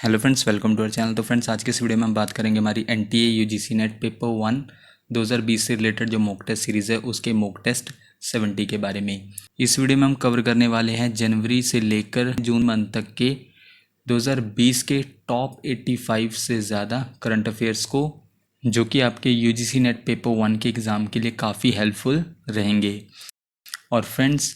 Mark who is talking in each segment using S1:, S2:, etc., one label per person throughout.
S1: Hello friends, welcome to our channel. तो friends, आज के इस वीडियो में हम बात करेंगे हमारी एनटीए यूजीसी नेट पेपर 1 2020 से रिलेटेड जो मॉक टेस्ट सीरीज़ है उसके मॉक टेस्ट 70 के बारे में। इस वीडियो में हम कवर करने वाले हैं जनवरी से लेकर जून मंथ तक के 2020 के टॉप 85 से ज़्यादा करंट अफेयर्स को, जो कि आपके यूजीसी नेट पेपर 1 के एग्ज़ाम के लिए काफ़ी हेल्पफुल रहेंगे। और फ्रेंड्स,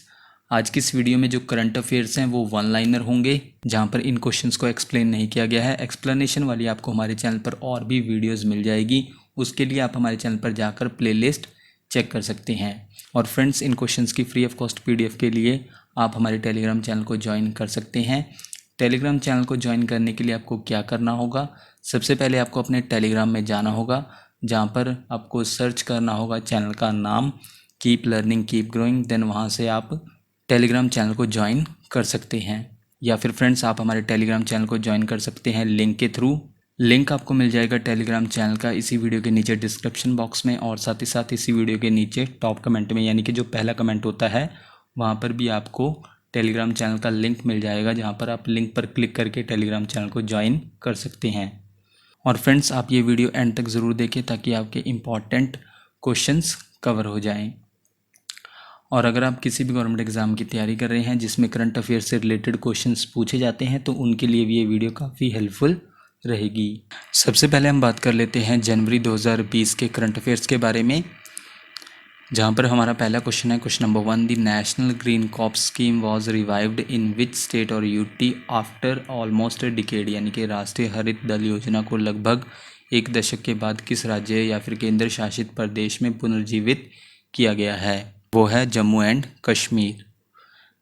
S1: आज की इस वीडियो में जो करंट अफेयर्स हैं वो वन लाइनर होंगे, जहां पर इन क्वेश्चंस को एक्सप्लेन नहीं किया गया है। एक्सप्लेनेशन वाली आपको हमारे चैनल पर और भी वीडियोस मिल जाएगी, उसके लिए आप हमारे चैनल पर जाकर प्लेलिस्ट चेक कर सकते हैं। और फ्रेंड्स, इन क्वेश्चंस की फ्री ऑफ कॉस्ट पीडीएफ के लिए आप हमारे टेलीग्राम चैनल को ज्वाइन कर सकते हैं। टेलीग्राम चैनल को ज्वाइन करने के लिए आपको क्या करना होगा? सबसे पहले आपको अपने टेलीग्राम में जाना होगा, जहाँ पर आपको सर्च करना होगा चैनल का नाम keep learning keep growing. Then वहाँ से आप टेलीग्राम चैनल को ज्वाइन कर सकते हैं, या फिर फ्रेंड्स आप हमारे टेलीग्राम चैनल को ज्वाइन कर सकते हैं लिंक के थ्रू। लिंक आपको मिल जाएगा टेलीग्राम चैनल का इसी वीडियो के नीचे डिस्क्रिप्शन बॉक्स में, और साथ ही साथ इसी वीडियो के नीचे टॉप कमेंट में, यानी कि जो पहला कमेंट होता है वहाँ पर भी आपको टेलीग्राम चैनल का लिंक मिल जाएगा, जहाँ पर आप लिंक पर क्लिक करके टेलीग्राम चैनल को ज्वाइन कर सकते हैं। और फ्रेंड्स, आप ये वीडियो एंड तक ज़रूर देखें ताकि आपके इम्पॉर्टेंट क्वेश्चंस कवर हो जाएं। और अगर आप किसी भी गवर्नमेंट एग्ज़ाम की तैयारी कर रहे हैं जिसमें करंट अफेयर से रिलेटेड क्वेश्चंस पूछे जाते हैं, तो उनके लिए भी ये वीडियो काफ़ी हेल्पफुल रहेगी। सबसे पहले हम बात कर लेते हैं जनवरी 2020 के करंट अफेयर्स के बारे में, जहां पर हमारा पहला क्वेश्चन है question number 1। The national green corps scheme was revived in which state और UT after almost a decade, यानी कि राष्ट्रीय हरित दल योजना को लगभग एक दशक के बाद किस राज्य या फिर केंद्र शासित प्रदेश में पुनर्जीवित किया गया है? वो है Jammu and Kashmir.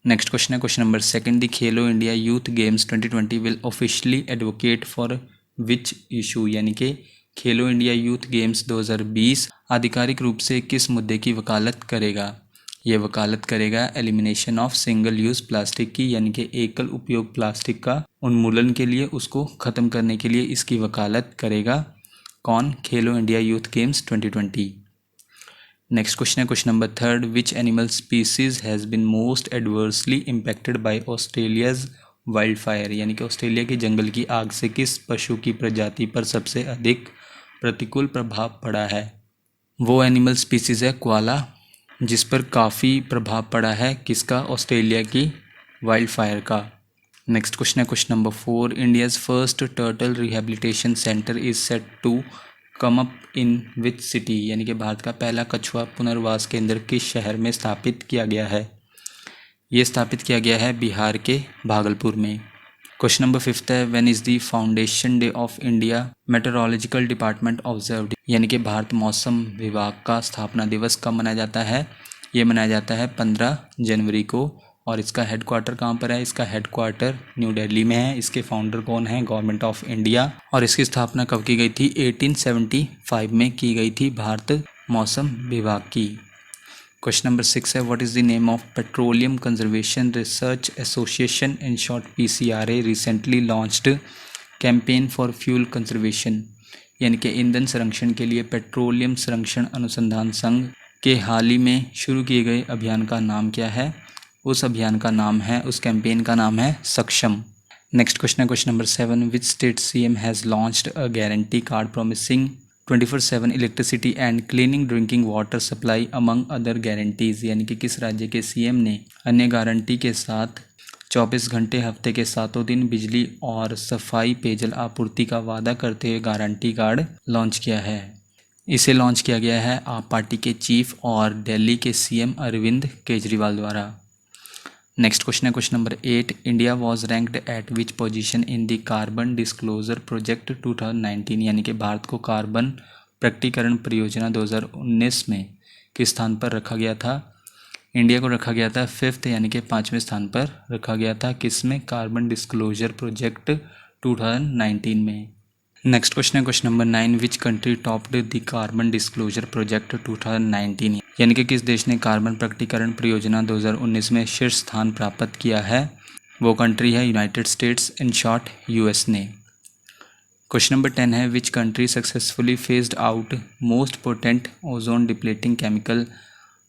S1: Next question है question number 2। The Khelo India youth games 2020 will officially advocate for which issue, यानी कि खेलो इंडिया यूथ गेम्स 2020 आधिकारिक रूप से किस मुद्दे की वकालत करेगा? ये वकालत करेगा elimination of single use plastic की, यानी कि एकल उपयोग प्लास्टिक का उन्मूलन के लिए, उसको ख़त्म करने के लिए इसकी वकालत करेगा कौन? Khelo India youth games 2020। Next question है question number 3। Which animal species has been most adversely impacted by Australia's wild fire, यानी कि ऑस्ट्रेलिया के जंगल की आग से किस पशु की प्रजाति पर सबसे अधिक प्रतिकूल प्रभाव पड़ा है? वो एनिमल स्पीसीज है कोआला, जिस पर काफ़ी प्रभाव पड़ा है किसका? ऑस्ट्रेलिया की वाइल्ड फायर का। नेक्स्ट क्वेश्चन है question number 4। India's first turtle rehabilitation centre is set to come up in which city, यानी कि भारत का पहला कछुआ पुनर्वास केंद्र किस शहर में स्थापित किया गया है? ये स्थापित किया गया है बिहार के भागलपुर में। क्वेश्चन नंबर 5 है when is the foundation day of India metrological department observed, यानी कि भारत मौसम विभाग का स्थापना दिवस कब मनाया जाता है? ये मनाया जाता है 15 जनवरी को। और इसका हेडक्वार्टर कहाँ पर है? इसका हेडक्वार्टर न्यू दिल्ली में है। इसके फाउंडर कौन है? Government of India. और इसकी स्थापना कब की गई थी? 1875 में की गई थी भारत मौसम विभाग की। क्वेश्चन नंबर 6 है what is the name of petroleum conservation research association, in short PCRA, recently launched campaign for fuel conservation, यानी कि ईंधन संरक्षण के लिए पेट्रोलियम संरक्षण अनुसंधान संघ के हाल ही में शुरू किए गए अभियान का नाम क्या है? उस अभियान का नाम है, उस कैंपेन का नाम है सक्षम। नेक्स्ट क्वेश्चन है question number 7। Which state CM has launched a guarantee card promising 24/7 electricity and cleaning drinking water supply among other guarantees, यानी कि किस राज्य के CM ने अन्य गारंटी के साथ 24 घंटे हफ्ते के 7 दिन बिजली और सफाई पेयजल आपूर्ति का वादा करते हुए गारंटी कार्ड लॉन्च किया है? इसे लॉन्च किया गया है आप पार्टी के चीफ और दिल्ली के CM अरविंद केजरीवाल द्वारा। नेक्स्ट क्वेश्चन है question number 8। India was ranked eight which position in the carbon disclosure project 2019, यानी कि भारत को कार्बन प्रकटीकरण परियोजना 2019 में किस स्थान पर रखा गया था? इंडिया को रखा गया था 5th, यानी कि 5वें स्थान पर रखा गया था। किसमें? कार्बन डिस्क्लोजर प्रोजेक्ट 2019 में। नेक्स्ट क्वेश्चन है question number 9। Which country topped the carbon disclosure project 2019, यानी कि किस देश ने कार्बन प्रकटीकरण परियोजना 2019 में शीर्ष स्थान प्राप्त किया है? वो कंट्री है United states, in short US ने। क्वेश्चन नंबर 10 है which country successfully phased out most potent ozone depleting chemical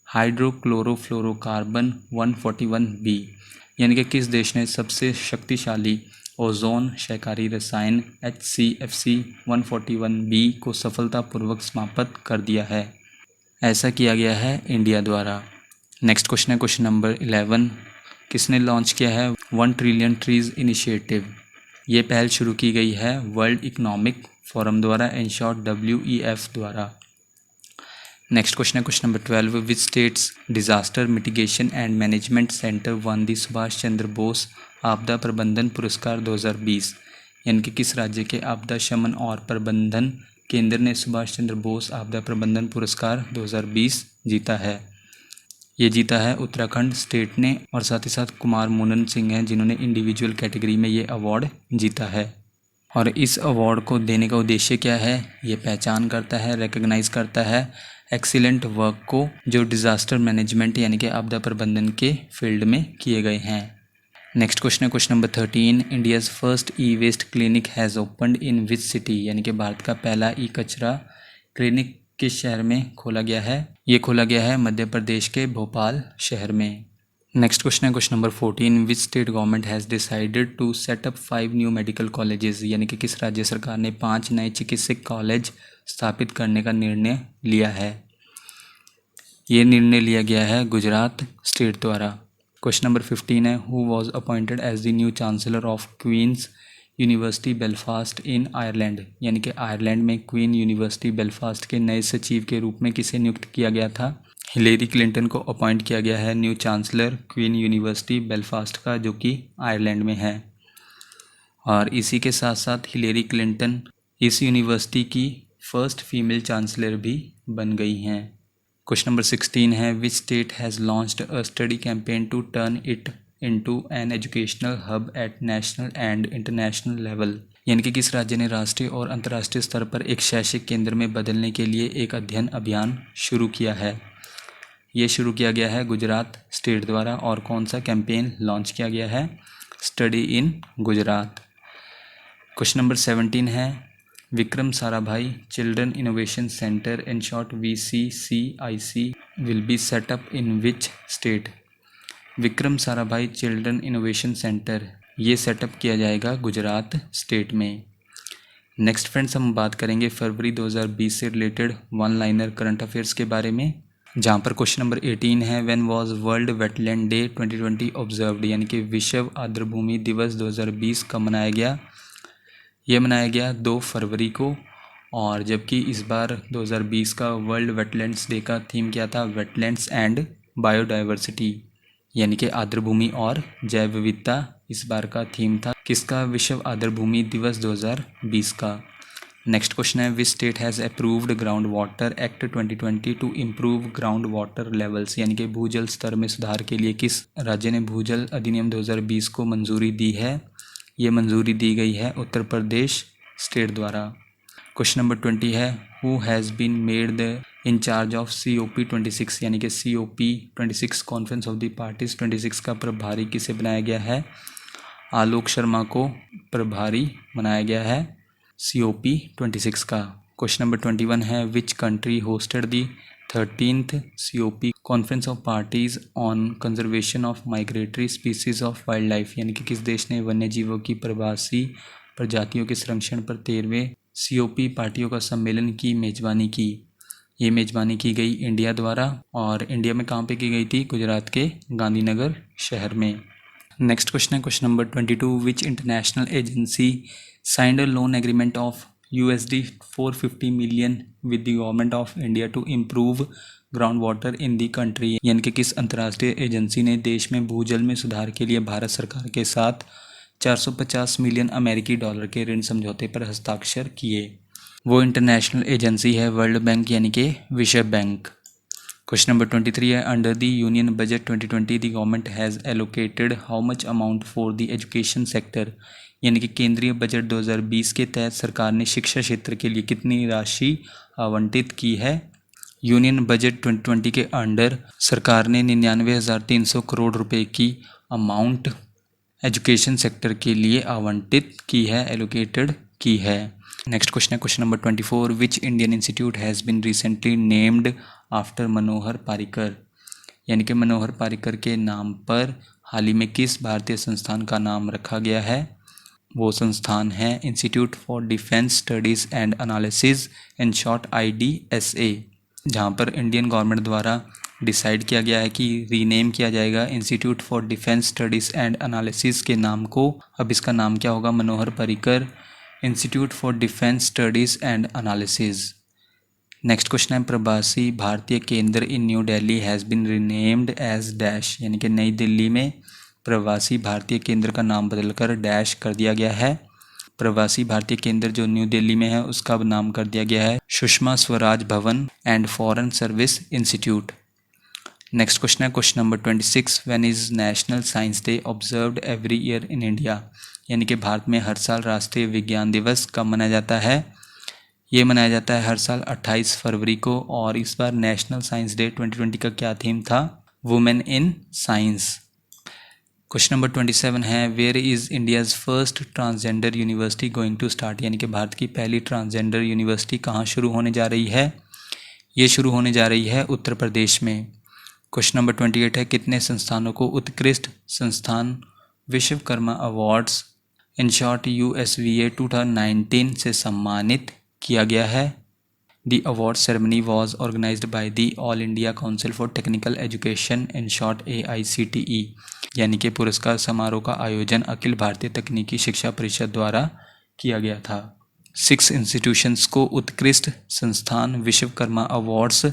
S1: hydrochlorofluorocarbon 141b, यानी कि किस देश ने सबसे शक्तिशाली ओजोन क्षयकारी रसायन HCFC 141b को सफलतापूर्वक समाप्त कर दिया है। ऐसा किया गया है इंडिया द्वारा। नेक्स्ट क्वेश्चन है क्वेश्चन नंबर 11, किसने लॉन्च किया है 1 ट्रिलियन ट्रीज इनिशिएटिव? ये पहल शुरू की गई है वर्ल्ड इकोनॉमिक फोरम द्वारा, इन शॉर्ट WEF द्वारा। नेक्स्ट क्वेश्चन है question number 12, which state's disaster mitigation and management centre won the Subhash Chandra Bose आपदा प्रबंधन पुरस्कार 2020? यानी कि किस राज्य के आपदा शमन और प्रबंधन केंद्र ने सुभाष चंद्र बोस आपदा प्रबंधन पुरस्कार 2020 जीता है? ये जीता है उत्तराखंड स्टेट ने, और साथ ही साथ कुमार मोनन सिंह हैं जिन्होंने इंडिविजुअल कैटेगरी में ये अवार्ड जीता है। और इस अवार्ड को देने का उद्देश्य क्या है? ये पहचान करता है, रिकग्नाइज करता है एक्सीलेंट वर्क को जो डिज़ास्टर मैनेजमेंट यानी कि आपदा प्रबंधन के फील्ड में किए गए हैं। नेक्स्ट क्वेश्चन है question number 13, India's first e-waste clinic has opened in which city? यानी कि भारत का पहला ई कचरा क्लिनिक किस शहर में खोला गया है? ये खोला गया है मध्य प्रदेश के भोपाल शहर में। नेक्स्ट क्वेश्चन है question number 14, which state government has decided to set up 5 new medical colleges? यानी कि किस राज्य सरकार ने 5 नए चिकित्सक कॉलेज स्थापित करने का निर्णय लिया है? ये निर्णय लिया गया है गुजरात स्टेट द्वारा। क्वेश्चन नंबर 15 है, who was appointed as the new chancellor of Queen's University Belfast in Ireland? यानी कि आयरलैंड में क्वीन यूनिवर्सिटी बेलफास्ट के नए सचिव के रूप में किसे नियुक्त किया गया था? हिलेरी क्लिंटन को अपॉइंट किया गया है new chancellor queen university Belfast का, जो कि आयरलैंड में है। और इसी के साथ साथ हिलेरी क्लिंटन इस यूनिवर्सिटी की फर्स्ट फीमेल चांसलर भी बन गई हैं। क्वेश्चन नंबर 16 है, which state has launched a study campaign to turn it into an educational hub at national and international level? यानी कि किस राज्य ने राष्ट्रीय और अंतर्राष्ट्रीय स्तर पर एक शैक्षिक केंद्र में बदलने के लिए एक अध्ययन अभियान शुरू किया है? ये शुरू किया गया है गुजरात स्टेट द्वारा। और कौन सा कैंपेन लॉन्च किया गया है? Study in Gujarat. Question number 17 है, Vikram Sarabhai children innovation centre in short VCCIC will be set up in which state? Vikram Sarabhai children innovation centre ये सेटअप किया जाएगा गुजरात स्टेट में। नेक्स्ट फ्रेंड्स, हम बात करेंगे फरवरी 2020 से related one liner current affairs के बारे में, जहाँ पर क्वेश्चन नंबर 18 है, when was world wetland day 2020 observed? यानी कि विश्व आर्द्रभूमि दिवस 2020 कब मनाया गया? ये मनाया गया 2 फरवरी को। और जबकि इस बार 2020 का वर्ल्ड वेटलैंड्स डे का थीम क्या था? वेटलैंड्स एंड बायोडाइवर्सिटी, यानी कि आर्द्रभूमि और जैव विविधता इस बार का थीम था। किसका? विश्व आर्द्रभूमि दिवस 2020 का। नेक्स्ट क्वेश्चन है, which state has approved ground water act 2020 to improve ground water levels? यानी कि भूजल स्तर में सुधार के लिए किस राज्य ने भूजल अधिनियम 2020 को मंजूरी दी है? ये मंजूरी दी गई है उत्तर प्रदेश स्टेट द्वारा। क्वेश्चन नंबर 20 है, who has been made the in charge of COP26? यानी कि COP26 conference of the parties 26 का प्रभारी किसे बनाया गया है? आलोक शर्मा को प्रभारी बनाया गया है COP26 का। क्वेश्चन नंबर 21 है, which country hosted the 13th COP conference of parties on conservation of migratory species of wild life? यानी कि किस देश ने वन्य जीवों की प्रवासी प्रजातियों के संरक्षण पर 13वें COP पार्टियों का सम्मेलन की मेजबानी की? ये मेजबानी की गई इंडिया द्वारा। और इंडिया में कहाँ पे की गई थी? गुजरात के गांधीनगर शहर में। नेक्स्ट क्वेश्चन है question number 22, which international agency signed a loan agreement of $450 million with the government of India to improve ground water in the country? यानी कि किस अंतर्राष्ट्रीय एजेंसी ने देश में भूजल में सुधार के लिए भारत सरकार के साथ 450 मिलियन अमेरिकी डॉलर के ऋण समझौते पर हस्ताक्षर किए? वो इंटरनेशनल एजेंसी है वर्ल्ड बैंक, यानी कि विश्व बैंक। क्वेश्चन नंबर 23 है, under the union budget 2020 the government has allocated how much amount for the education sector? यानी कि केंद्रीय बजट 2020 के तहत सरकार ने शिक्षा क्षेत्र के लिए कितनी राशि आवंटित की है? यूनियन बजट 2020 के अंडर सरकार ने 99,300 करोड़ रुपए की अमाउंट एजुकेशन सेक्टर के लिए आवंटित की है, एलोकेटेड की है। नेक्स्ट क्वेश्चन है question number 24, which Indian institute has been recently named after Manohar Parrikar? यानी कि मनोहर पारिकर के नाम पर हाल ही में किस भारतीय संस्थान का नाम रखा गया है? वो संस्थान है institute for defence studies and analysis, in short IDSA, जहाँ पर इंडियन गवर्नमेंट द्वारा डिसाइड किया गया है कि रीनेम किया जाएगा institute for defence studies and analysis के नाम को। अब इसका नाम क्या होगा? Manohar Parrikar institute for defence studies and analysis. Next question है, Pravasi Bharatiya Kendra in New Delhi has been renamed as dash, यानी कि नई दिल्ली में प्रवासी भारतीय केंद्र का नाम बदलकर डैश कर दिया गया है। प्रवासी भारतीय केंद्र जो न्यू दिल्ली में है उसका नाम कर दिया गया है Sushma Swaraj Bhavan and foreign service institute. Next question है question number 26, when is national science day observed every year in India, यानी कि भारत में हर साल राष्ट्रीय विज्ञान दिवस कब मनाया जाता है? ये मनाया जाता है हर साल 28 फरवरी को। और इस बार नेशनल साइंस डे 2020 का क्या थीम था? Women in science. Question number 27 है, where is India's first transgender university going to start, यानी कि भारत की पहली ट्रांसजेंडर यूनिवर्सिटी कहाँ शुरू होने जा रही है? ये शुरू होने जा रही है उत्तर प्रदेश में। क्वेश्चन नंबर 28 है, कितने संस्थानों को उत्कृष्ट संस्थान Vishwakarma awards, in short USVA 2019 से सम्मानित किया गया है? The award ceremony was organised by the All India Council for Technical Education, in short AICTE, यानी कि पुरस्कार समारोह का आयोजन अखिल भारतीय तकनीकी शिक्षा परिषद द्वारा किया गया था। 6 इंस्टीट्यूशंस को उत्कृष्ट संस्थान विश्वकर्मा अवार्ड्स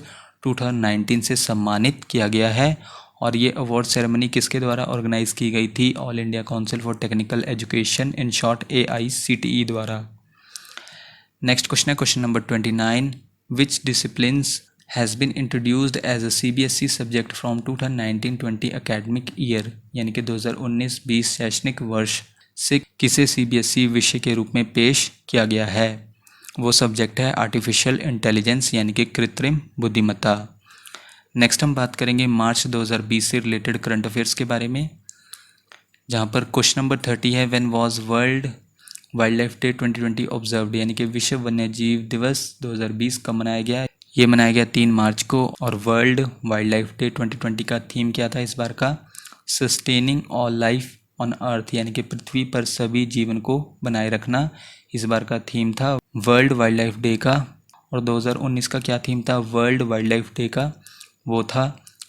S1: 2019 से सम्मानित किया गया है। और ये अवार्ड सेरेमनी किसके द्वारा ऑर्गेनाइज की गई थी? All India Council for Technical Education, in short AICTE द्वारा। नेक्स्ट क्वेश्चन है question number 29, which disciplines has been introduced as a CBSE subject from 2019-20 academic year, यानी कि 2019-20 शैक्षणिक वर्ष से किसे CBSE विषय के रूप में पेश किया गया है? वो सब्जेक्ट है आर्टिफिशियल इंटेलिजेंस, यानी कि कृत्रिम बुद्धिमत्ता। नेक्स्ट हम बात करेंगे मार्च 2020 से रिलेटेड करंट अफेयर्स के बारे में, जहाँ पर क्वेश्चन नंबर 30 है, when was world wild life day 2020 observed, यानी कि विश्व वन्यजीव दिवस 2020 कब मनाया गया? ये मनाया गया 3 मार्च को। और वर्ल्ड वाइल्ड लाइफ डे 2020 का थीम क्या था इस बार का? Sustaining all life on earth, यानी कि पृथ्वी पर सभी जीवन को बनाए रखना इस बार का थीम था वर्ल्ड वाइल्ड लाइफ डे का। और 2019 का क्या थीम था वर्ल्ड वाइल्ड लाइफ डे का? वो था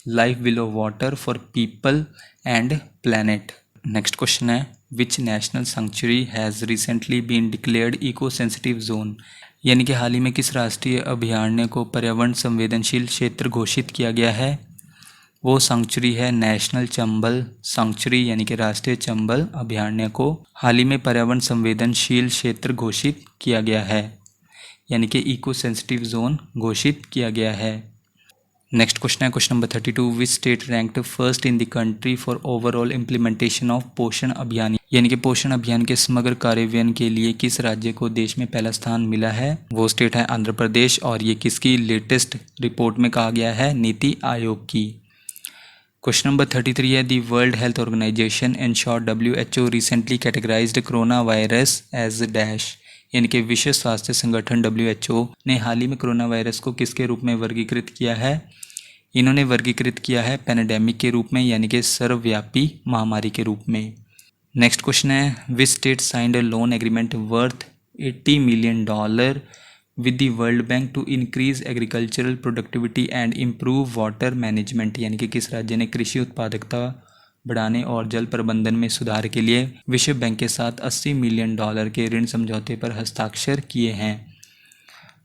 S1: life below water for people and planet. Next question है, which national sanctuary has recently been declared eco sensitive zone, यानी कि हाल ही में किस राष्ट्रीय अभयारण्य को पर्यावरण संवेदनशील क्षेत्र घोषित किया गया है? वो सेंचुरी है नेशनल चंबल सेंचुरी, यानी कि राष्ट्रीय चंबल अभयारण्य को हाल ही में पर्यावरण संवेदनशील क्षेत्र घोषित किया गया है, यानी कि इको सेंसिटिव जोन घोषित किया गया है। नेक्स्ट क्वेश्चन है question number 32, which state ranked first in the country for overall implementation of पोषण अभियान, यानी कि पोषण अभियान के समग्र कार्यान्वयन के लिए किस राज्य को देश में पहला स्थान मिला है? वो स्टेट है आंध्र प्रदेश। और ये किसकी लेटेस्ट रिपोर्ट में कहा गया है? नीति आयोग की। क्वेश्चन नंबर 33 है, the World health Organization in short WHO recently categorised corona virus as dash, यानी कि विश्व स्वास्थ्य संगठन WHO ने हाल ही में कोरोना वायरस को किसके रूप में वर्गीकृत किया है? इन्होंने वर्गीकृत किया है पैंडेमिक के रूप में, यानी कि सर्वव्यापी महामारी के रूप में। नेक्स्ट क्वेश्चन है, which state signed a loan agreement worth $80 million with the World Bank to increase agricultural productivity and improve water management, यानी कि किस राज्य ने कृषि उत्पादकता बढ़ाने और जल प्रबंधन में सुधार के लिए विश्व बैंक के साथ $80 मिलियन के ऋण समझौते पर हस्ताक्षर किए हैं?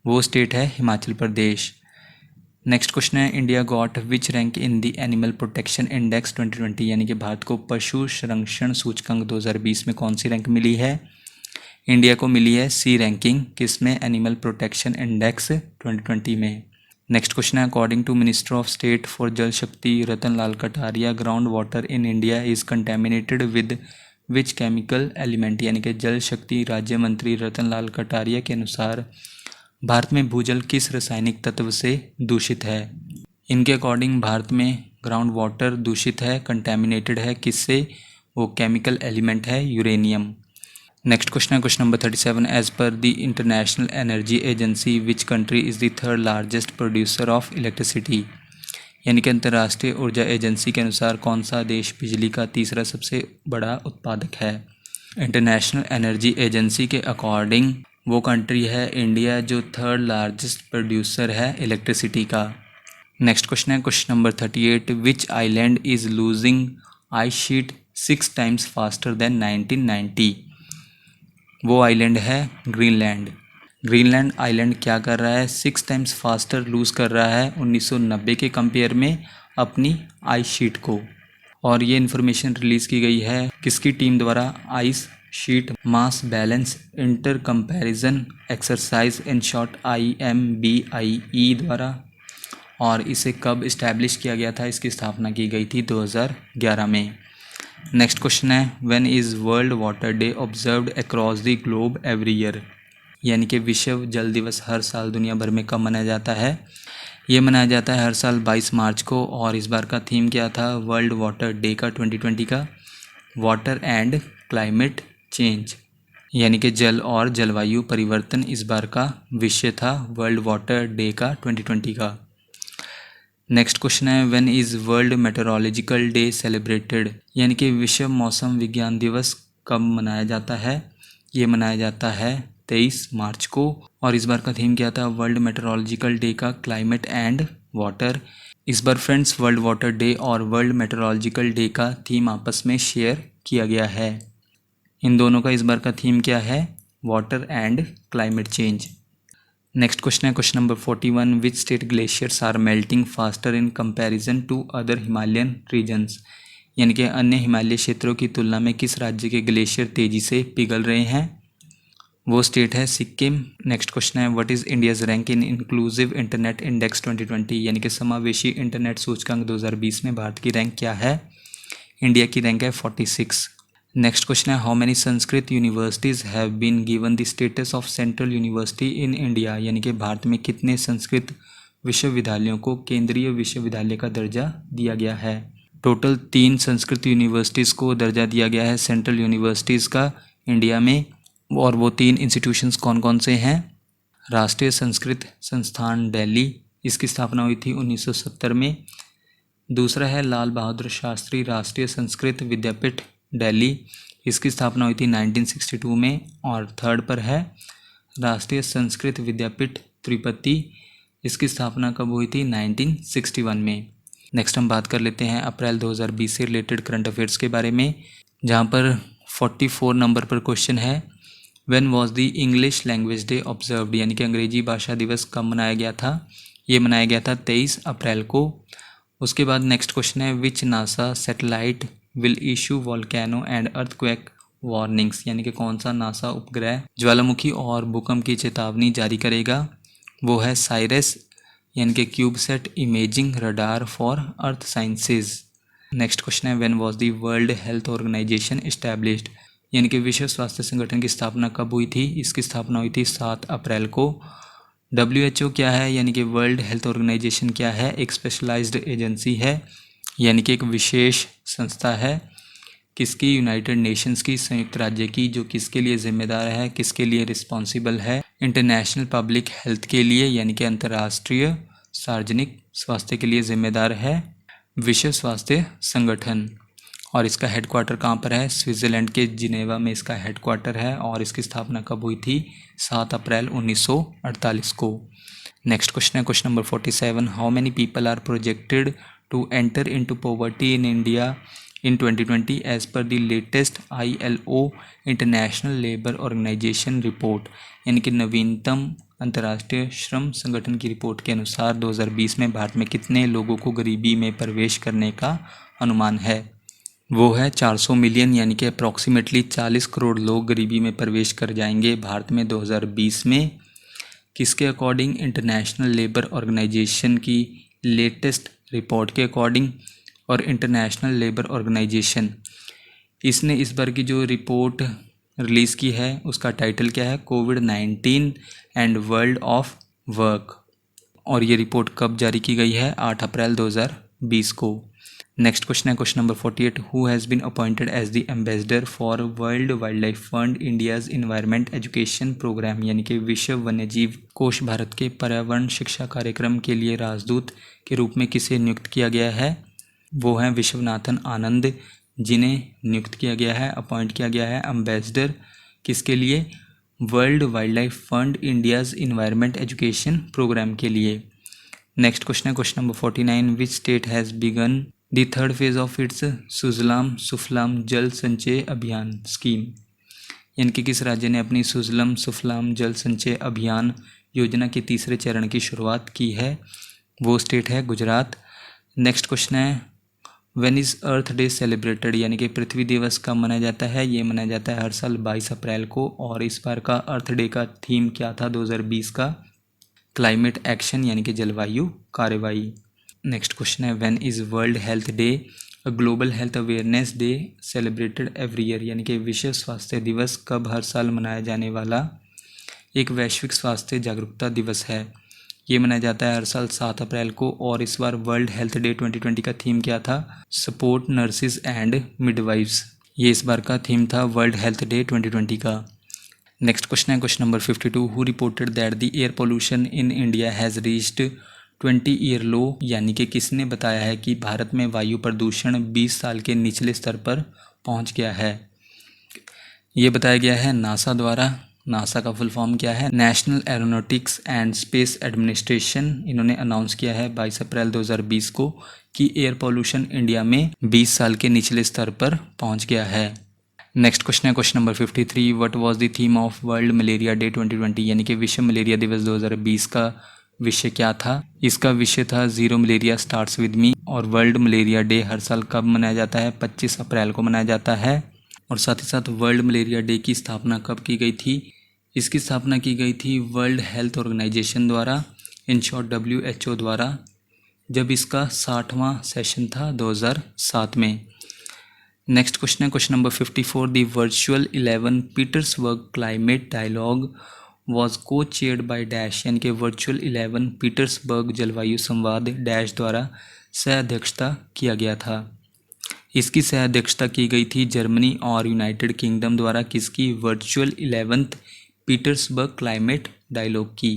S1: वो स्टेट है हिमाचल प्रदेश। नेक्स्ट क्वेश्चन है, India got which rank in the animal protection index 2020, यानी कि भारत को पशु संरक्षण सूचकांक 2020 में कौन सी रैंक मिली है? इंडिया को मिली है C रैंकिंग, किसमें? एनिमल प्रोटेक्शन इंडेक्स 2020 में। नेक्स्ट क्वेश्चन है, according to minister of state for Jal Shakti Ratan Lal Kataria, ground water in India is contaminated with which chemical element, यानी कि जल शक्ति राज्य मंत्री रतन लाल कटारिया के अनुसार भारत में भूजल किस रासायनिक तत्व से दूषित है? इनके अकॉर्डिंग भारत में ग्राउंड वाटर दूषित है, कंटेमिनेटेड है, किससे? वो केमिकल एलिमेंट है यूरेनियम। नेक्स्ट क्वेश्चन है question number 37, as per the International Energy Agency which country is the third largest producer of electricity, यानी कि अंतर्राष्ट्रीय ऊर्जा एजेंसी के अनुसार कौन सा देश बिजली का तीसरा सबसे बड़ा उत्पादक है? इंटरनेशनल एनर्जी एजेंसी के अकॉर्डिंग वो कंट्री है इंडिया जो थर्ड लार्जेस्ट प्रोड्यूसर है इलेक्ट्रिसिटी का। नेक्स्ट क्वेश्चन है question number 38, which island is losing ice sheet 6 times faster than 1990। वो आइलैंड है ग्रीनलैंड। ग्रीनलैंड आइलैंड क्या कर रहा है, 6 टाइम्स फास्टर लूज़ कर रहा है 1990 के कंपेयर में अपनी आइस शीट को। और ये इन्फॉर्मेशन रिलीज़ की गई है किसकी टीम द्वारा, ice sheet mass balance inter comparison exercise in short IMBIE द्वारा। और इसे कब इस्टेब्लिश किया गया था, इसकी स्थापना की गई थी 2011 में। नेक्स्ट क्वेश्चन है when is world water day observed across the globe every year. यानी कि विश्व जल दिवस हर साल दुनिया भर में कब मनाया जाता है, ये मनाया जाता है हर साल 22 मार्च को। और इस बार का थीम क्या था वर्ल्ड वाटर डे का 2020 का, वाटर एंड क्लाइमेट चेंज, यानी कि जल और जलवायु परिवर्तन इस बार का विषय था वर्ल्ड वाटर डे का 2020 का। नेक्स्ट क्वेश्चन है when is world meteorological day celebrated. यानी कि विश्व मौसम विज्ञान दिवस कब मनाया जाता है, ये मनाया जाता है 23 मार्च को। और इस बार का थीम क्या था वर्ल्ड मेटेरोलॉजिकल डे का, क्लाइमेट एंड वाटर। इस बार फ्रेंड्स वर्ल्ड वाटर डे और वर्ल्ड मेटेरोलॉजिकल डे का थीम आपस में शेयर किया गया है। इन दोनों का इस बार का थीम क्या है, water and climate change. Next question है question number 41, which state glaciers are melting faster in comparison to other Himalayan regions. यानी कि अन्य हिमालय क्षेत्रों की तुलना में किस राज्य के ग्लेशियर तेज़ी से पिघल रहे हैं, वो स्टेट है सिक्किम। नेक्स्ट क्वेश्चन है what is India's rank in inclusive internet index 2020। यानी कि समावेशी इंटरनेट सूचकांक 2020 में भारत की रैंक क्या है, इंडिया की रैंक है 46। नेक्स्ट क्वेश्चन है how many Sanskrit universities have been given the status of central university in India. यानी कि भारत में कितने संस्कृत विश्वविद्यालयों को केंद्रीय विश्वविद्यालय का दर्जा दिया गया है। टोटल 3 संस्कृत यूनिवर्सिटीज़ को दर्जा दिया गया है सेंट्रल यूनिवर्सिटीज़ का इंडिया में। और वो 3 इंस्टीट्यूशंस कौन कौन से हैं, राष्ट्रीय संस्कृत संस्थान दिल्ली, इसकी स्थापना हुई थी 1970 में। दूसरा है लाल बहादुर शास्त्री राष्ट्रीय संस्कृत विद्यापीठ दिल्ली, इसकी स्थापना हुई थी 1962 में। और थर्ड पर है राष्ट्रीय संस्कृत विद्यापीठ तिरुपति, इसकी स्थापना कब हुई थी 1961 में। नेक्स्ट हम बात कर लेते हैं अप्रैल 2020 से रिलेटेड करंट अफेयर्स के बारे में, जहां पर 44 नंबर पर क्वेश्चन है when was the English language day observed. यानी कि अंग्रेजी भाषा दिवस कब मनाया गया था, ये मनाया गया था 23 अप्रैल को। उसके बाद नेक्स्ट क्वेश्चन है which NASA satellite will issue volcano and earthquake warnings. यानी कि कौन सा नासा उपग्रह ज्वालामुखी और भूकंप की चेतावनी जारी करेगा, वो है साइरस, यानी कि cubesat imaging radar for earth sciences. Next question है when was the world health organization established. यानी कि विश्व स्वास्थ्य संगठन की स्थापना कब हुई थी, इसकी स्थापना हुई थी 7 अप्रैल को। WHO क्या है, यानी कि वर्ल्ड हेल्थ ऑर्गेनाइजेशन क्या है, एक स्पेशलाइज्ड एजेंसी है, यानी कि एक विशेष संस्था है किसकी, यूनाइटेड नेशंस की, संयुक्त राज्य की, जो किसके लिए जिम्मेदार है, किसके लिए रिस्पॉन्सिबल है, इंटरनेशनल पब्लिक हेल्थ के लिए, यानी कि अंतर्राष्ट्रीय सार्वजनिक स्वास्थ्य के लिए जिम्मेदार है विश्व स्वास्थ्य संगठन। और इसका हेडक्वार्टर कहाँ पर है, स्विट्ज़रलैंड के जिनेवा में इसका हेडक्वार्टर है। और इसकी स्थापना कब हुई थी, 7 अप्रैल 1948 को। नेक्स्ट क्वेश्चन है question number 47, how many people are projected to enter into poverty in India in 2020 as per the latest ILO International Labour Organization report. यानी कि नवीनतम अंतर्राष्ट्रीय श्रम संगठन की रिपोर्ट के अनुसार 2020 में भारत में कितने लोगों को गरीबी में प्रवेश करने का अनुमान है, वो है 400 मिलियन। यानी कि अप्रॉक्सीमेटली 40 करोड़ लोग गरीबी में प्रवेश कर जाएंगे भारत में 2020 में, किसके अकॉर्डिंग, इंटरनेशनल लेबर ऑर्गेनाइजेशन की लेटेस्ट रिपोर्ट के अकॉर्डिंग। और इंटरनेशनल लेबर ऑर्गेनाइजेशन इसने इस बार की जो रिपोर्ट रिलीज़ की है उसका टाइटल क्या है, कोविड-19 एंड वर्ल्ड ऑफ वर्क। और ये रिपोर्ट कब जारी की गई है, 8 अप्रैल 2020 को। नेक्स्ट क्वेश्चन है question number 48, who has been appointed as the ambassador for World wild life fund India's environment education programme. यानी कि विश्व वन्यजीव कोष भारत के पर्यावरण शिक्षा कार्यक्रम के लिए राजदूत के रूप में किसे नियुक्त किया गया है, वो हैं विश्वनाथन आनंद, जिन्हें नियुक्त किया गया है, अपॉइंट किया गया है एम्बेसडर किसके लिए? World wild life fund India's environment education programme के लिए। नेक्स्ट क्वेश्चन है question number 49, which state has begun the third phase of its Sujalam Sufalam Jal Sanchay अभियान स्कीम, यानी कि किस राज्य ने अपनी सुजलम सुफलाम जल संचय अभियान योजना के तीसरे चरण की शुरुआत की है? वो स्टेट है गुजरात। नेक्स्ट क्वेश्चन है when is earth day celebrated, यानी कि पृथ्वी दिवस कब मनाया जाता है? ये मनाया जाता है हर साल 22 अप्रैल को। और इस बार का अर्थ डे का थीम क्या था 2020 का? क्लाइमेट एक्शन, यानी कि जलवायु कार्रवाई। नेक्स्ट क्वेश्चन है when is world health day a global health awareness day celebrated every year, यानी कि विश्व स्वास्थ्य दिवस कब हर साल मनाया जाने वाला एक वैश्विक स्वास्थ्य जागरूकता दिवस है? ये मनाया जाता है हर साल 7 अप्रैल को। और इस बार वर्ल्ड हेल्थ डे 2020 का थीम क्या था? Support nurses and midwives. ये इस बार का थीम था वर्ल्ड हेल्थ डे 2020 का। नेक्स्ट क्वेश्चन है question number 52, who reported that the air pollution in India has reached 20 year low, यानी कि किसने बताया है कि भारत में वायु प्रदूषण 20 साल के निचले स्तर पर पहुंच गया है? ये बताया गया है नासा द्वारा। नासा का फुल फॉर्म क्या है? National aeronautics and space administration. इन्होंने अनाउंस किया है 22 अप्रैल 2020 को कि एयर पोल्यूशन इंडिया में 20 साल के निचले स्तर पर पहुंच गया है। नेक्स्ट क्वेश्चन है question number 53, what was the theme of world malaria day 2020, यानी कि विश्व मलेरिया दिवस 2020 का विषय क्या था? इसका विषय था zero malaria starts with me. और वर्ल्ड मलेरिया डे हर साल कब मनाया जाता है? 25 अप्रैल को मनाया जाता है। और साथ ही साथ वर्ल्ड मलेरिया डे की स्थापना कब की गई थी? इसकी स्थापना की गई थी वर्ल्ड हेल्थ ऑर्गेनाइजेशन द्वारा, इन शॉर्ट WHO द्वारा, जब इसका 60वां सेशन था 2007 में। नेक्स्ट क्वेश्चन है question number 54, the virtual 11 Petersberg Climate Dialogue was co chaired by dash, यानी कि वर्चुअल 11 पीटर्सबर्ग जलवायु संवाद डैश द्वारा सह अध्यक्षता किया गया था। इसकी सह अध्यक्षता की गई थी जर्मनी और यूनाइटेड किंगडम द्वारा। किसकी? Virtual 11th Petersberg Climate Dialogue की।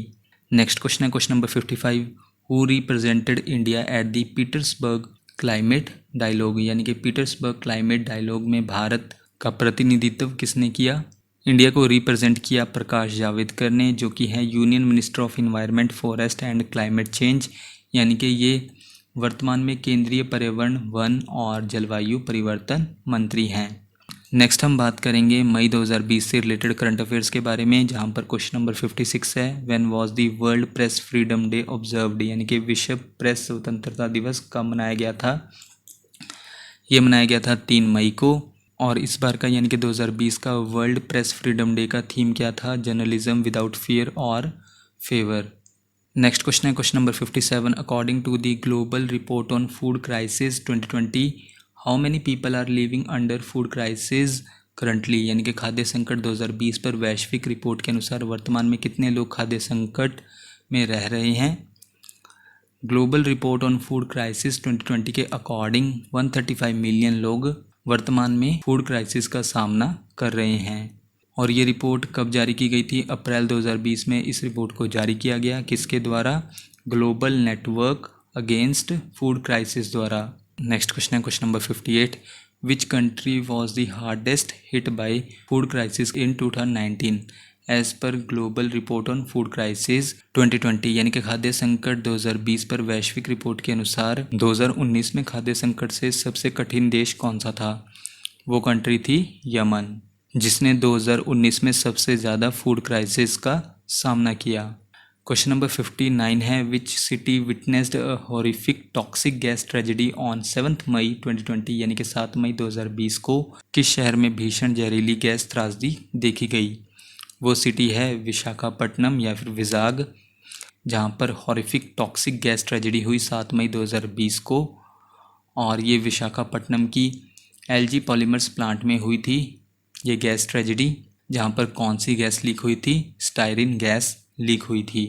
S1: नेक्स्ट क्वेश्चन है question number 55, who represented India at the Petersberg Climate Dialogue, यानी कि पीटर्सबर्ग क्लाइमेट डायलॉग में भारत का प्रतिनिधित्व किसने किया? इंडिया को रिप्रेजेंट किया प्रकाश जावड़ेकर ने, जो कि हैं union minister of environment forest and climate change, यानी कि ये वर्तमान में केंद्रीय पर्यावरण वन और जलवायु परिवर्तन मंत्री हैं। नेक्स्ट हम बात करेंगे मई 2020 से रिलेटेड करंट अफेयर्स के बारे में, जहां पर क्वेश्चन नंबर 56 है when was the world Press Freedom day observed, यानी कि विश्व प्रेस स्वतंत्रता दिवस कब मनाया गया था? ये मनाया गया था 3 मई को। और इस बार का यानी कि 2020 का वर्ल्ड प्रेस फ्रीडम डे का थीम क्या था? जर्नलिज्म विदाउट फियर और फेवर। नेक्स्ट क्वेश्चन है question number 57, according to the Global Report on Food Crisis 2020 how many people are living under food crisis currently, यानी कि खाद्य संकट 2020 पर वैश्विक रिपोर्ट के अनुसार वर्तमान में कितने लोग खाद्य संकट में रह रहे हैं? Global Report on Food Crisis 2020 के अकॉर्डिंग 135 मिलियन लोग वर्तमान में फूड क्राइसिस का सामना कर रहे हैं। और ये रिपोर्ट कब जारी की गई थी? अप्रैल 2020 में इस रिपोर्ट को जारी किया गया। किसके द्वारा? Global Network Against Food Crisis द्वारा। नेक्स्ट क्वेश्चन है question number 58, which country was the hardest hit by food crisis in 2019 as per Global Report on Food Crisis 2020, यानी कि खाद्य संकट 2020 पर वैश्विक रिपोर्ट के अनुसार 2019 में खाद्य संकट से सबसे कठिन देश कौन सा था? वो कंट्री थी यमन, जिसने 2019 में सबसे ज़्यादा फूड क्राइसिस का सामना किया। क्वेश्चन नंबर 59 है which city witnessed a horrific toxic gas tragedy on 7 मई 2020, यानी कि 7 मई 2020 को किस शहर में भीषण जहरीली गैस त्रासदी देखी गई? वो सिटी है विशाखापट्टनम या फिर विजाग, जहाँ पर हॉरिफिक टॉक्सिक गैस ट्रेजेडी हुई 7 मई 2020 को। और ये विशाखापट्टनम की LG पॉलीमर्स प्लांट में हुई थी ये गैस ट्रेजेडी, जहाँ पर कौन सी गैस लीक हुई थी? स्टायरिन गैस लीक हुई थी।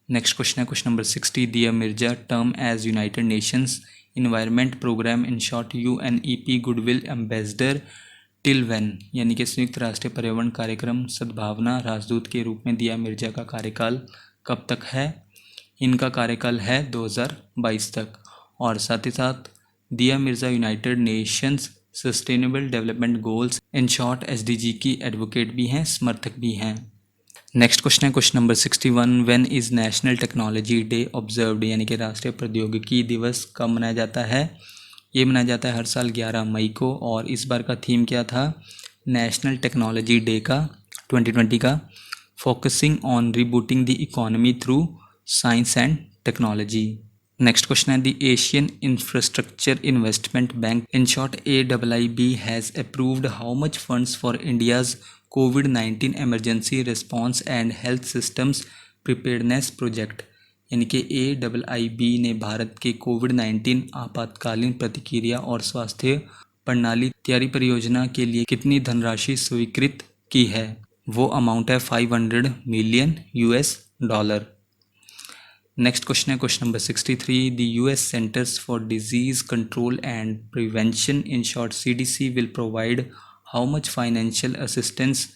S1: नेक्स्ट क्वेश्चन है question number 60, Dia Mirza term as United Nations Environment Programme in short UNEP goodwill ambassador till when, यानी कि संयुक्त राष्ट्र पर्यावरण कार्यक्रम सद्भावना राजदूत के रूप में दिया मिर्जा का कार्यकाल कब तक है? इनका कार्यकाल है 2022 तक। और साथ ही साथ दिया Mirza United Nations sustainable development goals, in short SDG की एडवोकेट भी हैं, समर्थक भी हैं। नेक्स्ट क्वेश्चन है question number 61, when is national technology day observed, यानी कि राष्ट्रीय प्रौद्योगिकी दिवस कब मनाया जाता है। ये मनाया जाता है हर साल 11 मई को, और इस बार का थीम क्या था नेशनल टेक्नोलॉजी डे का 2020 का, focusing on rebooting the economy through science and technology. Next question है the Asian infrastructure investment bank, in short AIIB, has approved how much funds for India's कोविड-19 emergency response and health systems preparedness project, यानी कि AIIB ने भारत के कोविड-19 आपातकालीन प्रतिक्रिया और स्वास्थ्य प्रणाली तैयारी परियोजना के लिए कितनी धनराशि स्वीकृत की है। वो अमाउंट है $500 मिलियन। नेक्स्ट क्वेश्चन है question number 63, the US Centers for Disease Control and Prevention, in short CDC, will provide how much financial assistance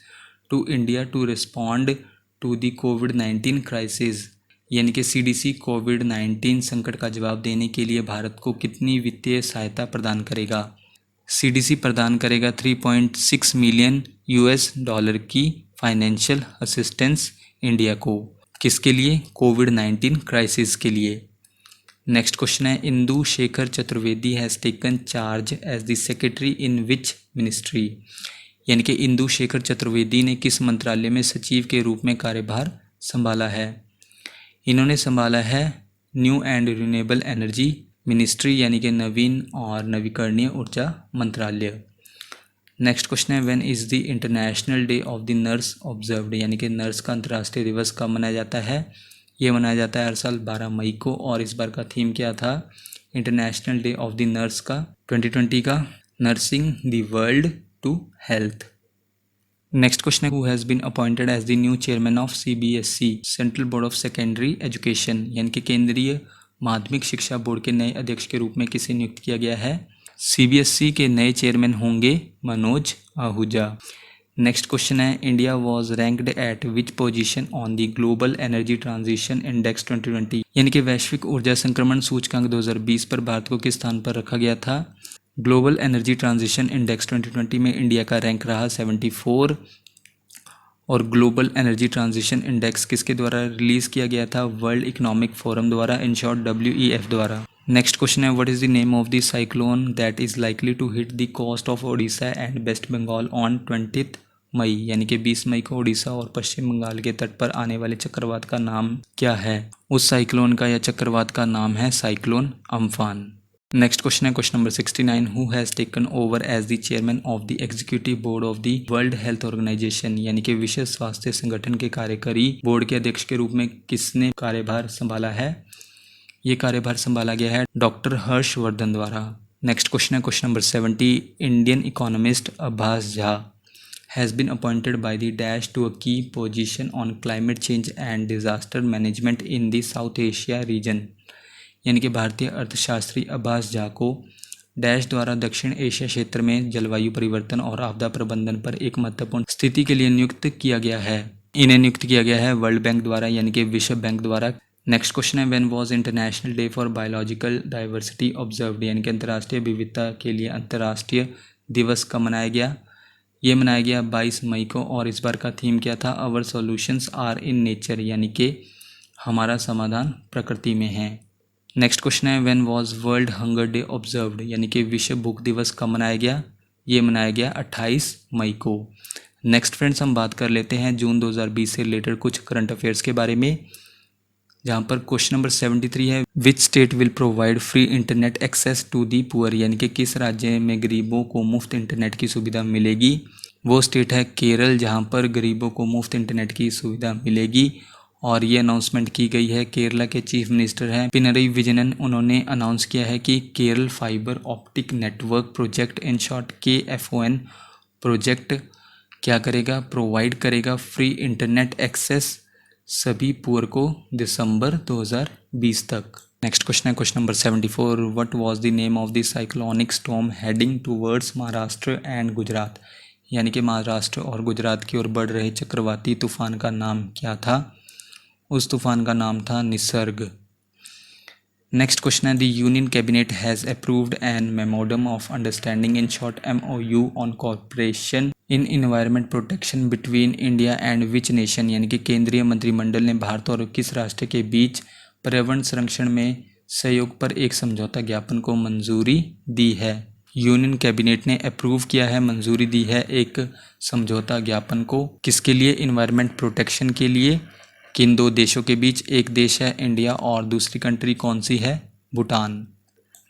S1: to India to respond to the कोविड-19 क्राइसिस, यानी कि CDC कोविड-19 संकट का जवाब देने के लिए भारत को कितनी वित्तीय सहायता प्रदान करेगा। CDC प्रदान करेगा $3.6 मिलियन की फाइनेंशियल असिस्टेंस इंडिया को। किसके लिए? कोविड-19 क्राइसिस के लिए। नेक्स्ट क्वेश्चन है Indu Shekhar Chaturvedi has taken charge as the secretary in which ministry, यानी कि इंदु शेखर चतुर्वेदी ने किस मंत्रालय में सचिव के रूप में कार्यभार संभाला है। इन्होंने संभाला है new and renewable energy ministry, यानी कि नवीन और नवीकरणीय ऊर्जा मंत्रालय। नेक्स्ट क्वेश्चन है when is the international day of the nurse observed, यानी कि नर्स का अंतर्राष्ट्रीय दिवस कब मनाया जाता है। ये मनाया जाता है हर साल 12 मई को, और इस बार का थीम क्या था international day of the nurse का 2020 का, nursing the world to health. Next question है who has been appointed as the new chairman of CBSE central board of secondary education, यानी कि केंद्रीय माध्यमिक शिक्षा बोर्ड के नए अध्यक्ष के रूप में किसे नियुक्त किया गया है। CBSE के नए चेयरमैन होंगे मनोज आहूजा। नेक्स्ट क्वेश्चन है India was ranked eight which position on the global energy transition index 2020, यानी कि वैश्विक ऊर्जा संक्रमण सूचकांक 2020 पर भारत को किस स्थान पर रखा गया था। ग्लोबल एनर्जी ट्रांजिशन इंडेक्स 2020 में इंडिया का रैंक रहा 74, और ग्लोबल एनर्जी ट्रांजिशन इंडेक्स किसके द्वारा रिलीज़ किया गया था, वर्ल्ड इकोनॉमिक फोरम द्वारा, इन शॉर्ट WEF द्वारा। नेक्स्ट क्वेश्चन है what is the name of the cyclone that is likely to hit the coast of Odisha and West Bengal on 20 May, यानी कि 20 मई को ओडिशा और पश्चिम बंगाल के तट पर आने वाले चक्रवात का नाम क्या है। उस साइक्लोन का या चक्रवात का नाम है साइक्लोन अम्फान। नेक्स्ट क्वेश्चन है question number 69, who has taken over as the chairman of the executive board of the world health Organization, यानी कि विश्व स्वास्थ्य संगठन के कार्यकारी बोर्ड के अध्यक्ष के रूप में किसने कार्यभार संभाला है। ये कार्यभार संभाला गया है डॉक्टर हर्षवर्धन द्वारा। नेक्स्ट क्वेश्चन है question number 70, Indian economist Abbas Jha has been appointed by the dash to a key position on climate change and disaster management in the South Asia region, यानी कि भारतीय अर्थशास्त्री अब्बास झा को डैश द्वारा दक्षिण एशिया क्षेत्र में जलवायु परिवर्तन और आपदा प्रबंधन पर एक महत्वपूर्ण स्थिति के लिए नियुक्त किया गया है। इन्हें नियुक्त किया गया है वर्ल्ड बैंक द्वारा, यानी कि विश्व बैंक द्वारा। नेक्स्ट क्वेश्चन है when was international day for biological diversity observed, यानी कि अंतर्राष्ट्रीय विविधता के लिए अंतर्राष्ट्रीय दिवस कब मनाया गया। ये मनाया गया 22 मई को, और इस बार का थीम क्या था, our solutions are in nature, यानी कि हमारा समाधान प्रकृति में है। नेक्स्ट क्वेश्चन है when was World Hunger Day observed, यानी कि विश्व भूख दिवस कब मनाया गया। ये मनाया गया 28 मई को। नेक्स्ट फ्रेंड्स हम बात कर लेते हैं जून 2020 से रिलेटेड कुछ करंट अफेयर्स के बारे में, जहाँ पर क्वेश्चन नंबर 73 है which state will provide free internet access to the poor, यानी कि किस राज्य में गरीबों को मुफ्त इंटरनेट की सुविधा मिलेगी। वो स्टेट है केरल, जहाँ पर गरीबों को मुफ्त इंटरनेट की सुविधा मिलेगी, और ये अनाउंसमेंट की गई है केरला के चीफ मिनिस्टर हैं पिनरई विजयन। उन्होंने अनाउंस किया है कि Kerala fibre optic network project, in short KFON project क्या करेगा, प्रोवाइड करेगा फ्री इंटरनेट एक्सेस सभी पुअर को दिसंबर 2020 तक। नेक्स्ट क्वेश्चन है question number 74, what was the name of the cyclonic storm heading towards Maharashtra and Gujarat, यानी कि महाराष्ट्र और गुजरात की ओर बढ़ रहे चक्रवाती तूफान का नाम क्या था। उस तूफान का नाम था निसर्ग। नेक्स्ट क्वेश्चन है the union cabinet has approved an memorandum of understanding in short MOU on corporation in environment protection between India and which nation, यानी कि केंद्रीय मंत्रिमंडल ने भारत और किस राष्ट्र के बीच पर्यावरण संरक्षण में सहयोग पर एक समझौता ज्ञापन को मंजूरी दी है। यूनियन कैबिनेट ने अप्रूव किया है, मंजूरी दी है एक समझौता ज्ञापन को, किसके लिए? इन्वायरमेंट प्रोटेक्शन के लिए। किन दो देशों के बीच? एक देश है इंडिया और दूसरी कंट्री कौन सी है? भूटान।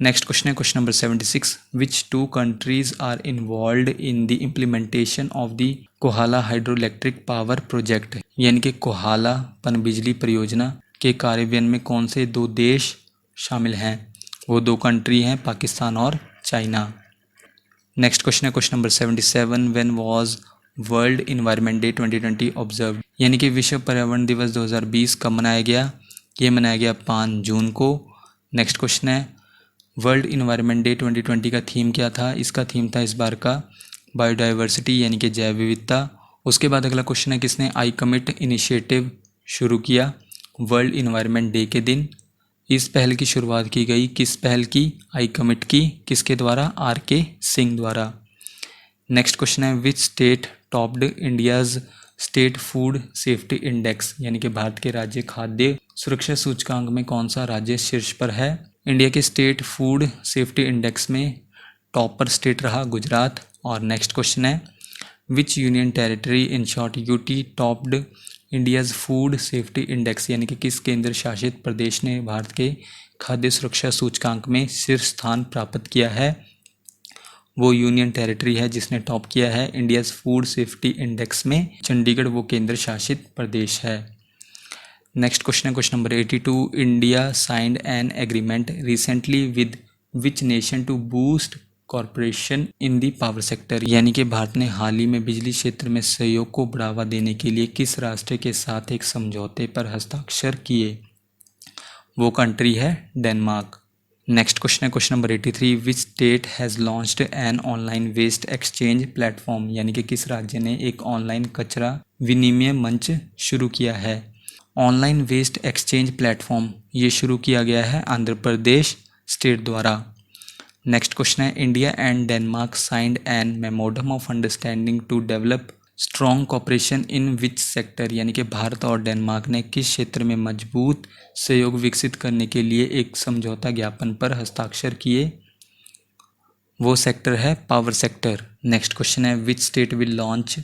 S1: नेक्स्ट क्वेश्चन है question number 76, which two countries are involve in the implementation of the Kohala hydro electric power project, यानी कि कोहाला पनबिजली परियोजना के कार्यान्वयन में कौन से दो देश शामिल हैं? वो दो कंट्री हैं पाकिस्तान और चाइना। नेक्स्ट क्वेश्चन है question number 77, when was world environment day 2020 observe, यानी कि विश्व पर्यावरण दिवस 2020 कब मनाया गया? ये मनाया गया 5 जून को। नेक्स्ट क्वेश्चन है वर्ल्ड इन्वायरमेंट डे 2020 का थीम क्या था? इसका थीम था इस बार का बायोडाइवर्सिटी, यानी कि जैव विविधता। उसके बाद अगला क्वेश्चन है किसने आई कमिट इनिशिएटिव शुरू किया वर्ल्ड इन्वायरमेंट डे के दिन? इस पहल की शुरुआत की गई, किस पहल की? आई कमिट की। किसके द्वारा? RK सिंह द्वारा। नेक्स्ट क्वेश्चन है which state topped India's state food safety index, यानी कि भारत के राज्य खाद्य सुरक्षा सूचकांक में कौन सा राज्य शीर्ष पर है? इंडिया के स्टेट फूड सेफ्टी इंडेक्स में टॉपर स्टेट रहा गुजरात। और नेक्स्ट क्वेश्चन है विच union territory in short UT topped India's food safety index, यानी कि किस केंद्र शासित प्रदेश ने भारत के खाद्य सुरक्षा सूचकांक में शीर्ष स्थान प्राप्त किया है? वो यूनियन टेरिटरी है जिसने टॉप किया है इंडियाज़ फूड सेफ्टी इंडेक्स में, चंडीगढ़ वो केंद्र शासित प्रदेश है। नेक्स्ट क्वेश्चन है question number 82, India signed an agreement recently with which nation to boost corporation in the power sector, यानी कि भारत ने हाल ही में बिजली क्षेत्र में सहयोग को बढ़ावा देने के लिए किस राष्ट्र के साथ एक समझौते पर हस्ताक्षर किए? वो कंट्री है डेनमार्क। नेक्स्ट क्वेश्चन है question number 83, which state has launched an online waste exchange platform, यानी कि किस राज्य ने एक ऑनलाइन कचरा विनिमय मंच शुरू किया है? ऑनलाइन वेस्ट एक्सचेंज प्लेटफॉर्म ये शुरू किया गया है आंध्र प्रदेश स्टेट द्वारा। नेक्स्ट क्वेश्चन है India and Denmark signed an memorandum of understanding to develop strong cooperation in which sector, यानी कि भारत और डेनमार्क ने किस क्षेत्र में मजबूत सहयोग विकसित करने के लिए एक समझौता ज्ञापन पर हस्ताक्षर किए? वो सेक्टर है पावर सेक्टर। नेक्स्ट क्वेश्चन है which state will launch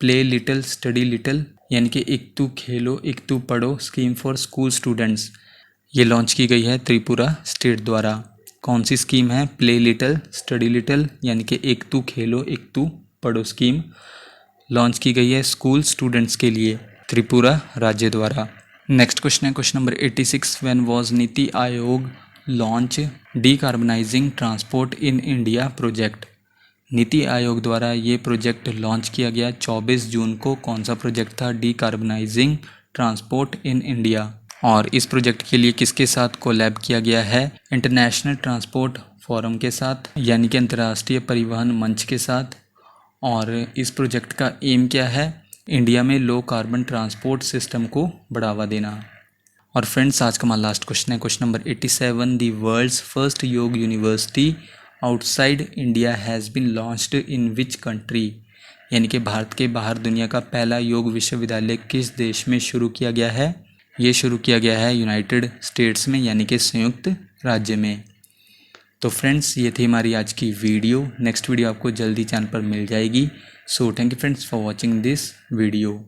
S1: play little study little, यानी कि एक तू खेलो एक तू पढ़ो स्कीम फॉर स्कूल स्टूडेंट्स, ये लॉन्च की गई है त्रिपुरा स्टेट द्वारा। कौन सी स्कीम है? प्ले लिटिल स्टडी लिटिल, यानी कि एक तू खेलो एक तू पढ़ो स्कीम लॉन्च की गई है स्कूल स्टूडेंट्स के लिए त्रिपुरा राज्य द्वारा। नेक्स्ट क्वेश्चन है question number 86, when was NITI Aayog launch decarbonising transport in India project, NITI Aayog द्वारा ये प्रोजेक्ट लॉन्च किया गया 24 जून को। कौन सा प्रोजेक्ट था? डीकार्बनाइजिंग ट्रांसपोर्ट इन इंडिया। और इस प्रोजेक्ट के लिए किसके साथ कोलैब किया गया है? इंटरनेशनल ट्रांसपोर्ट फोरम के साथ, यानी कि अंतर्राष्ट्रीय परिवहन मंच के साथ। और इस प्रोजेक्ट का एम क्या है? इंडिया में लो कार्बन ट्रांसपोर्ट सिस्टम को बढ़ावा देना। और फ्रेंड्स आज का हमारा लास्ट क्वेश्चन है question number 87, the world's first yoga university outside India has been launched in which country, यानी कि भारत के बाहर दुनिया का पहला योग विश्वविद्यालय किस देश में शुरू किया गया है? ये शुरू किया गया है यूनाइटेड स्टेट्स में, यानी कि संयुक्त राज्य में। तो फ्रेंड्स ये थी हमारी आज की वीडियो। नेक्स्ट वीडियो आपको जल्दी चैनल पर मिल जाएगी। So thank you friends for watching this video.